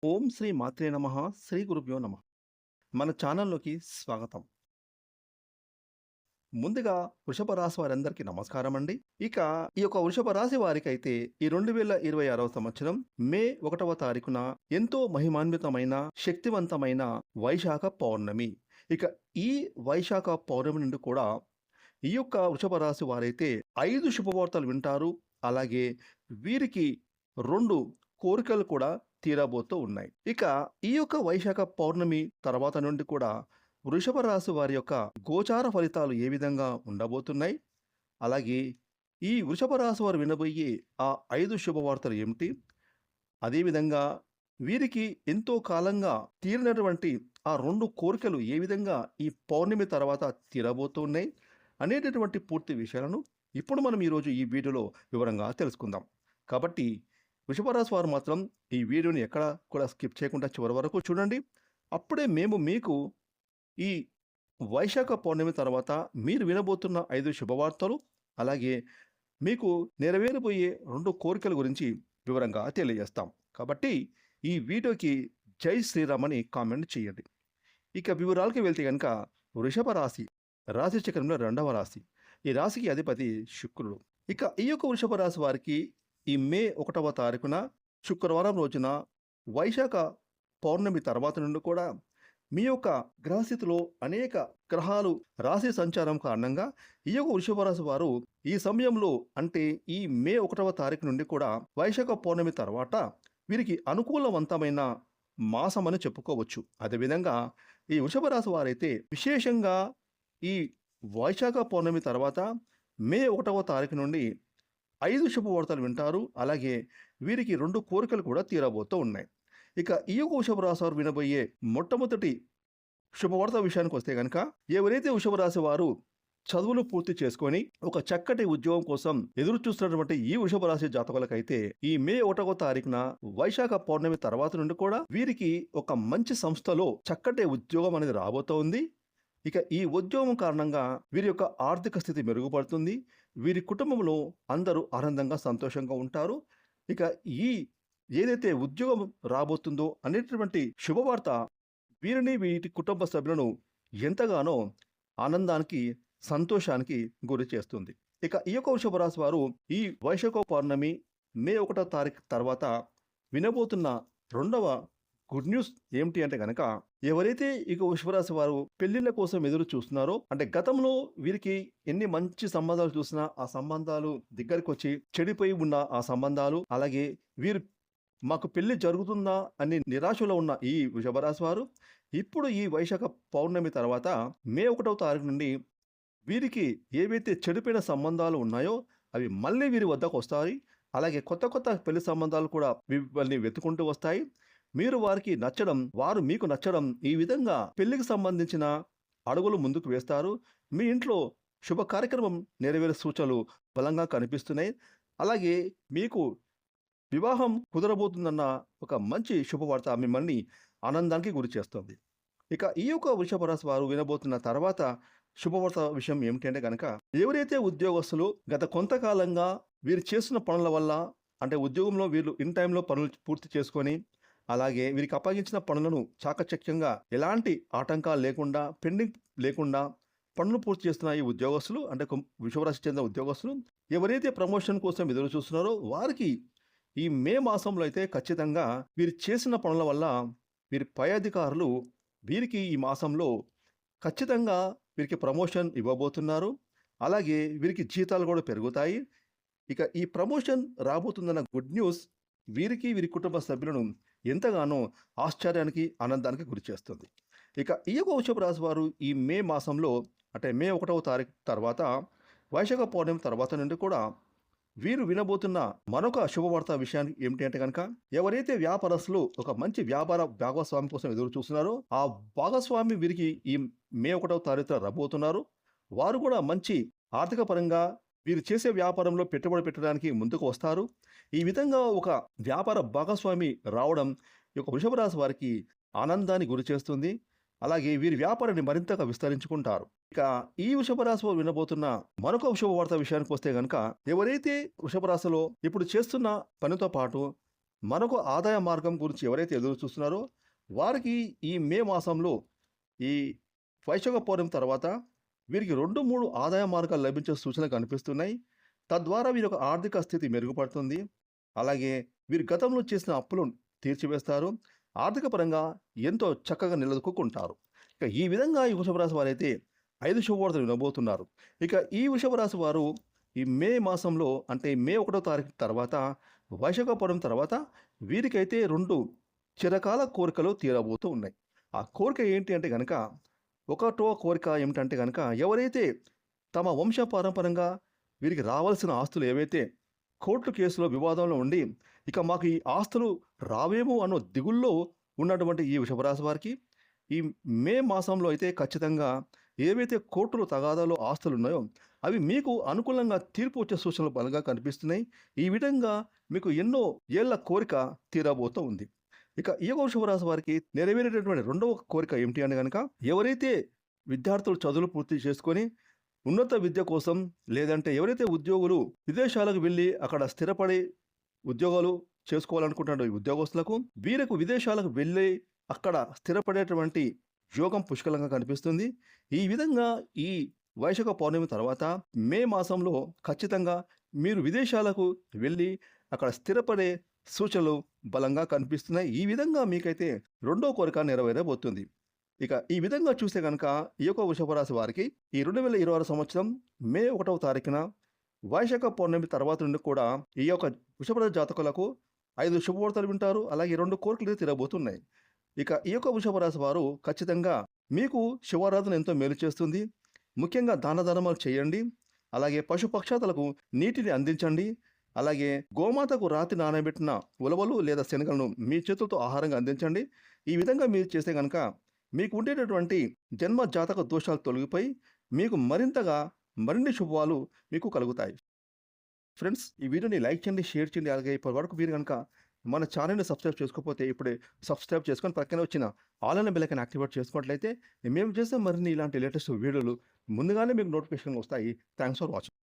ఓం శ్రీ మాత్రే నమః. శ్రీ గురుభ్యో నమః. మన ఛానల్లోకి స్వాగతం. ముందుగా వృషభ రాశి వారందరికీ నమస్కారం అండి. ఇక ఈ యొక్క వృషభ రాశి వారికైతే ఈ 2026వ సంవత్సరం మే 1వ తారీఖున ఎంతో మహిమాన్వితమైన శక్తివంతమైన వైశాఖ పౌర్ణమి. ఇక ఈ వైశాఖ పౌర్ణమి నుండి కూడా ఈ యొక్క వృషభ రాశి వారైతే 5 శుభవార్తలు వింటారు. అలాగే వీరికి 2 కోరికలు కూడా తీరబోతూ ఉన్నాయి. ఇక ఈ యొక్క వైశాఖ పౌర్ణమి తర్వాత నుండి కూడా వృషభ రాశి వారి యొక్క గోచార ఫలితాలు ఏ విధంగా ఉండబోతున్నాయి, అలాగే ఈ వృషభ రాశి వారు వినబోయే ఆ 5 శుభవార్తలు ఏమిటి, అదేవిధంగా వీరికి ఎంతో కాలంగా తీరినటువంటి ఆ 2 కోరికలు ఏ విధంగా ఈ పౌర్ణమి తర్వాత తీరబోతున్నాయి అనేటటువంటి పూర్తి విషయాలను ఇప్పుడు మనం ఈరోజు ఈ వీడియోలో వివరంగా తెలుసుకుందాం. కాబట్టి వృషభ రాశి వారు మాత్రం ఈ వీడియోని ఎక్కడ కూడా స్కిప్ చేయకుండా చివరి వరకు చూడండి. అప్పుడే మేము మీకు ఈ వైశాఖ పౌర్ణమి తర్వాత మీరు వినబోతున్న 5 శుభవార్తలు, అలాగే మీకు నెరవేరబోయే 2 కోరికల గురించి వివరంగా తెలియజేస్తాం. కాబట్టి ఈ వీడియోకి జై శ్రీరామ్ అని కామెంట్ చేయండి. ఇక వివరాలకి వెళ్తే కనుక వృషభ రాశి రాశి చక్రంలో 2వ రాశి. ఈ రాశికి అధిపతి శుక్రుడు. ఇక ఈ యొక్క వృషభ రాశి వారికి ఈ మే 1వ తారీఖున శుక్రవారం రోజున వైశాఖ పౌర్ణమి తర్వాత నుండి కూడా మీ యొక్క గ్రహస్థితిలో అనేక గ్రహాలు రాశి సంచారం కారణంగా ఈ యొక్క వృషభ రాశి వారు ఈ సమయంలో అంటే ఈ మే 1వ తారీఖు నుండి కూడా వైశాఖ పౌర్ణమి తర్వాత వీరికి అనుకూలవంతమైన మాసం అని చెప్పుకోవచ్చు. అదేవిధంగా ఈ వృషభ రాశి వారైతే విశేషంగా ఈ వైశాఖ పౌర్ణమి తర్వాత మే 1వ తారీఖు నుండి 5 శుభవార్తలు వింటారు. అలాగే వీరికి 2 కోరికలు కూడా తీరబోతూ ఉన్నాయి. ఇక ఈ యొక్క వృషభ రాశి వారు వినబోయే మొట్టమొదటి శుభవార్త విషయానికి వస్తే కనుక ఎవరైతే వృషభ రాశి వారు చదువులు పూర్తి చేసుకొని ఒక చక్కటి ఉద్యోగం కోసం ఎదురు చూస్తున్నటువంటి ఈ వృషభ రాశి జాతకులకైతే ఈ మే 1వ తారీఖున వైశాఖ పౌర్ణమి తర్వాత నుండి కూడా వీరికి ఒక మంచి సంస్థలో చక్కటి ఉద్యోగం అనేది రాబోతోంది. ఇక ఈ ఉద్యోగం కారణంగా వీరి యొక్క ఆర్థిక స్థితి మెరుగుపడుతుంది. వీరి కుటుంబంలో అందరూ ఆనందంగా సంతోషంగా ఉంటారు. ఇక ఈ ఏదైతే ఉద్యోగం రాబోతుందో అనేటటువంటి శుభవార్త వీరిని వీటి కుటుంబ సభ్యులను ఎంతగానో ఆనందానికి సంతోషానికి గురి చేస్తుంది. ఇక ఈ యొక్క వృషభ రాశి వారు ఈ వైశాఖ పౌర్ణమి మే 1వ తారీఖు తర్వాత వినబోతున్న 2వ గుడ్ న్యూస్ ఏమిటి అంటే కనుక ఎవరైతే ఇక వృషభ రాశి వారు పెళ్లిళ్ళ కోసం ఎదురు చూస్తున్నారో, అంటే గతంలో వీరికి ఎన్ని మంచి సంబంధాలు చూసినా ఆ సంబంధాలు దగ్గరికి వచ్చి చెడిపోయి ఉన్న ఆ సంబంధాలు, అలాగే వీరు మాకు పెళ్లి జరుగుతుందా అని నిరాశలో ఉన్న ఈ వృషభ రాశి వారు ఇప్పుడు ఈ వైశాఖ పౌర్ణమి తర్వాత మే 1వ తారీఖు నుండి వీరికి ఏవైతే చెడిపోయిన సంబంధాలు ఉన్నాయో అవి మళ్ళీ వీరి వద్దకు వస్తాయి. అలాగే కొత్త కొత్త పెళ్లి సంబంధాలు కూడా వీళ్ళని వెతుకుంటూ వస్తాయి. మీరు వారికి నచ్చడం, వారు మీకు నచ్చడం, ఈ విధంగా పెళ్లికి సంబంధించిన అడుగులు ముందుకు వేస్తారు. మీ ఇంట్లో శుభ కార్యక్రమం నెరవేరే సూచనలు బలంగా కనిపిస్తున్నాయి. అలాగే మీకు వివాహం కుదరబోతుందన్న ఒక మంచి శుభవార్త మిమ్మల్ని ఆనందానికి గురి చేస్తుంది. ఇక ఈ యొక్క వృషభ రాశి వారు వినబోతున్న తర్వాత శుభవార్త విషయం ఏమిటంటే కనుక ఎవరైతే ఉద్యోగస్తులు గత కొంతకాలంగా వీరు చేస్తున్న పనుల వల్ల, అంటే ఉద్యోగంలో వీళ్ళు ఇన్ టైంలో పనులు పూర్తి చేసుకొని, అలాగే వీరికి అప్పగించిన పనులను చాకచక్యంగా ఎలాంటి ఆటంకాలు లేకుండా, పెండింగ్ లేకుండా పనులు పూర్తి చేస్తున్న ఈ ఉద్యోగస్తులు, అంటే వృషభరాశి చెందిన ఉద్యోగస్తులు ఎవరైతే ప్రమోషన్ కోసం ఎదురు చూస్తున్నారో వారికి ఈ మే మాసంలో అయితే ఖచ్చితంగా వీరు చేసిన పనుల వల్ల వీరి పై అధికారులు వీరికి ఈ మాసంలో ఖచ్చితంగా వీరికి ప్రమోషన్ ఇవ్వబోతున్నారు. అలాగే వీరికి జీతాలు కూడా పెరుగుతాయి. ఇక ఈ ప్రమోషన్ రాబోతుందన్న గుడ్ న్యూస్ వీరికి వీరి కుటుంబ సభ్యులను ఎంతగానో ఆశ్చర్యానికి ఆనందానికి గురి చేస్తుంది. ఇక ఈ యొక్క వృషభ రాశి వారు ఈ మే మాసంలో, అంటే మే 1వ తారీఖు తర్వాత వైశాఖ పౌర్ణమి తర్వాత నుండి కూడా వీరు వినబోతున్న మరొక శుభవార్త విషయానికి ఏమిటి అంటే కనుక ఎవరైతే వ్యాపారస్తులు ఒక మంచి వ్యాపార భాగస్వామి కోసం ఎదురు చూస్తున్నారో ఆ భాగస్వామి వీరికి ఈ మే 1వ తారీఖున రాబోతున్నారు. వారు కూడా మంచి ఆర్థిక పరంగా వీరు చేసే వ్యాపారంలో పెట్టుబడి పెట్టడానికి ముందుకు వస్తారు. ఈ విధంగా ఒక వ్యాపార భాగస్వామి రావడం ఈ యొక్క వృషభ రాశి వారికి ఆనందాన్ని గురి చేస్తుంది. అలాగే వీరి వ్యాపారాన్ని మరింతగా విస్తరించుకుంటారు. ఇక ఈ వృషభ రాశిలో వినబోతున్న మరొక శుభవార్త విషయానికి వస్తే గనక ఎవరైతే వృషభ రాశిలో ఇప్పుడు చేస్తున్న పనితో పాటు మరొక ఆదాయ మార్గం గురించి ఎవరైతే ఎదురు చూస్తున్నారో వారికి ఈ మే మాసంలో ఈ వైశాఖ పౌర్ణమి తర్వాత వీరికి 2, 3 ఆదాయ మార్గాలు లభించే సూచనలు కనిపిస్తున్నాయి. తద్వారా వీరి యొక్క ఆర్థిక స్థితి మెరుగుపడుతుంది. అలాగే వీరు గతంలో చేసిన అప్పులను తీర్చివేస్తారు. ఆర్థిక పరంగా ఎంతో చక్కగా నిలదొక్కుంటారు. ఇక ఈ విధంగా ఈ వృషభ రాశి వారైతే 5 శుభవార్తలు వినబోతున్నారు. ఇక ఈ వృషభ రాశి వారు ఈ మే మాసంలో అంటే మే 1వ తారీఖు తర్వాత వైశాఖ పౌర్ణమి తర్వాత వీరికైతే 2 చిరకాల కోరికలు తీరబోతూ ఉన్నాయి. ఆ కోరిక ఏంటి అంటే గనక ఒకటో కోరిక ఏమిటంటే గనక ఎవరైతే తమ వంశపారంపరంగా వీరికి రావాల్సిన ఆస్తులు ఏవైతే కోర్టు కేసులో వివాదంలో ఉండి ఇక మాకు ఈ ఆస్తులు రావేమో అన్న దిగుల్లో ఉన్నటువంటి ఈ వృషభరాశి వారికి ఈ మే మాసంలో అయితే ఖచ్చితంగా ఏవైతే కోర్టులో తగాదాలో ఆస్తులు ఉన్నాయో అవి మీకు అనుకూలంగా తీర్పు వచ్చే సూచనలు బలంగా కనిపిస్తున్నాయి. ఈ విధంగా మీకు ఎన్నో ఏళ్ల కోరిక తీరబోతూ ఉంది. ఇక ఈ యొక్క వృషభరాశి వారికి నెరవేరేటటువంటి రెండవ కోరిక ఏమిటి అంటే కనుక ఎవరైతే విద్యార్థులు చదువులు పూర్తి చేసుకొని ఉన్నత విద్య కోసం లేదంటే ఎవరైతే ఉద్యోగులు విదేశాలకు వెళ్ళి అక్కడ స్థిరపడి ఉద్యోగాలు చేసుకోవాలనుకుంటున్న ఈ ఉద్యోగస్తులకు వీరికి విదేశాలకు వెళ్ళి అక్కడ స్థిరపడేటువంటి యోగం పుష్కలంగా కనిపిస్తుంది. ఈ విధంగా ఈ వైశాఖ పౌర్ణమి తర్వాత మే మాసంలో ఖచ్చితంగా మీరు విదేశాలకు వెళ్ళి అక్కడ స్థిరపడే సూచనలు బలంగా కనిపిస్తున్నాయి. ఈ విధంగా మీకైతే రెండో కోరిక నెరవేరబోతుంది. ఇక ఈ విధంగా చూస్తే కనుక ఈ యొక్క వృషభ రాశి వారికి ఈ 2026 సంవత్సరం మే 1వ తారీఖున వైశాఖ పౌర్ణమి తర్వాత నుండి కూడా ఈ యొక్క వృషభ రాశి జాతకులకు 5 శుభవార్తలు వింటారు. అలాగే 2 కోరికలు తీరబోతున్నాయి. ఇక ఈ యొక్క వృషభ రాశి వారు ఖచ్చితంగా మీకు శివారాధన ఎంతో మేలు చేస్తుంది. ముఖ్యంగా దాన ధర్మాలు చేయండి. అలాగే పశుపక్షాదులకు నీటిని అందించండి. అలాగే గోమాతకు రాతి నానబెట్టిన ఉలవలు లేదా శనగలను మీ చేతులతో ఆహారంగా అందించండి. ఈ విధంగా మీరు చేస్తే కనుక మీకు ఉండేటటువంటి జన్మ జాతక దోషాలు తొలగిపోయి మీకు మరిన్ని శుభాలు మీకు కలుగుతాయి. ఫ్రెండ్స్, ఈ వీడియోని లైక్ చేయండి, షేర్ చేయండి. అలాగే ఇప్పటివరకు మీరు కనుక మన ఛానల్ని సబ్స్క్రైబ్ చేసుకోకపోతే ఇప్పుడే సబ్స్క్రైబ్ చేసుకొని పక్కనే వచ్చిన ఆల్ అనే బెల్ ఐకాన్ యాక్టివేట్ చేసుకున్నట్లయితే మేము చేసే మరిన్ని ఇలాంటి లేటెస్ట్ వీడియోలు ముందుగానే మీకు నోటిఫికేషన్ వస్తాయి. Thanks for watching.